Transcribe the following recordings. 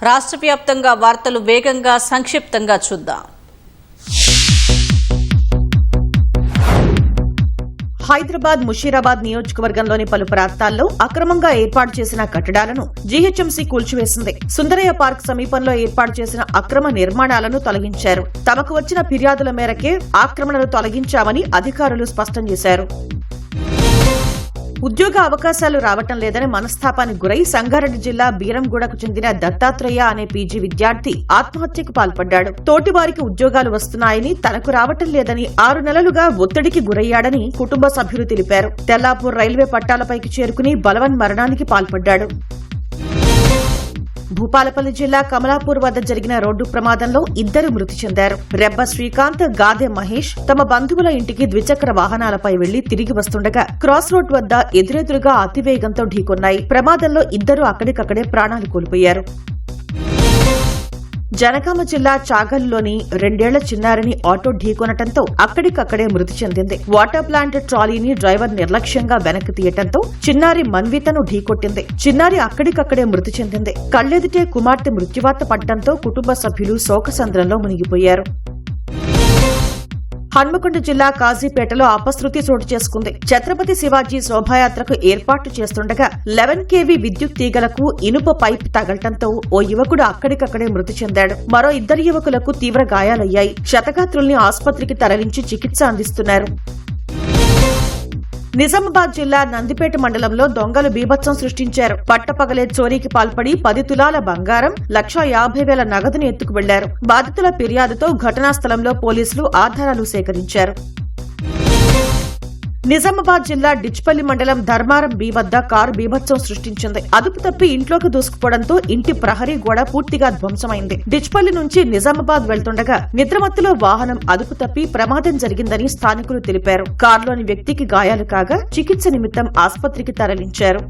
రాష్ట్ర వ్యాప్తంగా వార్తలు వేగంగా సంక్షిప్తంగా చూద్దాం. హైదరాబాద్ ముషీరాబాద్ నియోజకవర్గంలోని పలు ప్రాంతాల్లో అక్రమంగా ఏర్పాటు చేసిన కట్టడాలను జీహెచ్ఎంసీ కూల్చివేసింది. సుందరయ్య పార్క్ సమీపంలో ఏర్పాటు చేసిన అక్రమ నిర్మాణాలను తొలగించారు. తమకు వచ్చిన ఫిర్యాదుల మేరకే ఆక్రమణలు తొలగించామని అధికారులు స్పష్టం చేశారు. ఉద్యోగ అవకాశాలు రావటం లేదని మనస్తాపానికి గురై సంగారెడ్డి జిల్లా బీరంగూడకు చెందిన దత్తాత్రేయ అనే పీజీ విద్యార్థి ఆత్మహత్యకు పాల్పడ్డాడు. తోటివారికి ఉద్యోగాలు వస్తున్నాయని తనకు రావటం లేదని 6 నెలలుగా ఒత్తిడికి గురయ్యాడని కుటుంబ సభ్యులు తెలిపారు. తెల్లాపూర్ రైల్వే పట్టాలపైకి చేరుకుని బలవన్ మరణానికి పాల్పడ్డాడు. భూపాలపల్లి జిల్లా కమలాపూర్ వద్ద జరిగిన రోడ్డు ప్రమాదంలో 2 మృతి చెందారు. రెబ్బ శ్రీకాంత్, గాదె మహేష్ తమ బంధువుల ఇంటికి ద్విచక్ర వాహనాలపై వెళ్లి తిరిగి వస్తుండగా క్రాస్ రోడ్ వద్ద ఎదురెదురుగా అతివేగంతో ఢీకొన్నాయి. ప్రమాదంలో 2 అక్కడికక్కడే ప్రాణాలు కోల్పోయారు. జనగామ జిల్లా చాగల్లోని 2 ఏళ్ల చిన్నారిని ఆటో ఢీకొనటంతో అక్కడికక్కడే మృతి చెందింది. వాటర్ ప్లాంట్ ట్రాలీని డ్రైవర్ నిర్లక్ష్యంగా వెనక్కి తీయటంతో చిన్నారి మన్వితను ఢీకొట్టింది. చిన్నారి అక్కడికక్కడే మృతి చెందింది. కళ్లెదుటే కుమార్తె మృత్యువార్త పడటంతో కుటుంబ సభ్యులు శోకసంద్రంలో మునిగిపోయారు. హన్మకొండ జిల్లా కాజీపేటలో అపశృతి చోటు చేసుకుంది. ఛత్రపతి శివాజీ శోభాయాత్రకు ఏర్పాట్లు చేస్తుండగా 11 kV విద్యుత్ తీగలకు ఇనుప పైప్ తగలటంతో ఓ యువకుడు అక్కడికక్కడే మృతి చెందాడు. మరో 2 యువకులకు తీవ్ర గాయాలయ్యాయి. క్షతగాత్రుల్ని ఆసుపత్రికి తరలించి చికిత్స అందిస్తున్నారు. నిజామాబాద్ జిల్లా నందిపేట మండలంలో దొంగలు బీభత్సం సృష్టించారు. పట్టపగలే చోరీకి పాల్పడి 10 తులాల బంగారం, 1,50,000 నగదును ఎత్తుకు వెళ్లారు. బాధితుల ఫిర్యాదుతో ఘటనా స్థలంలో పోలీసులు ఆధారాలు సేకరించారు. నిజామాబాద్ జిల్లా డిచ్పల్లి మండలం ధర్మారం బి వద్ద కారు బీభత్సం సృష్టించింది. అదుపు తప్పి ఇంట్లోకి దూసుకుపోవడంతో ఇంటి ప్రహరీ గోడ పూర్తిగా ధ్వంసమైంది. డిచ్పల్లి నుంచి నిజామాబాద్ వెళ్తుండగా నిద్రమత్తులో వాహనం అదుపు తప్పి ప్రమాదం జరిగిందని స్థానికులు తెలిపారు. కారులోని వ్యక్తికి గాయాలు కాగా చికిత్స నిమిత్తం ఆసుపత్రికి తరలించారు.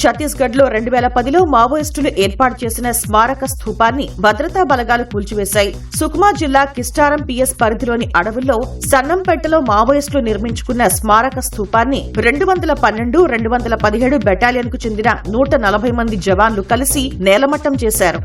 ఛత్తీస్గఢ్ లో 2010లో మావోయిస్టులు ఏర్పాటు చేసిన స్మారక స్థూపాన్ని భద్రతా బలగాలు కూల్చివేశాయి. సుకుమా జిల్లా కిస్టారం పిఎస్ పరిధిలోని అడవుల్లో సన్నంపేటలో మావోయిస్టులు నిర్మించుకున్న స్మారక స్థూపాన్ని 212, 217 బెటాలియన్ కు చెందిన 140 మంది జవాన్లు కలిసి నేలమట్టం చేశారు.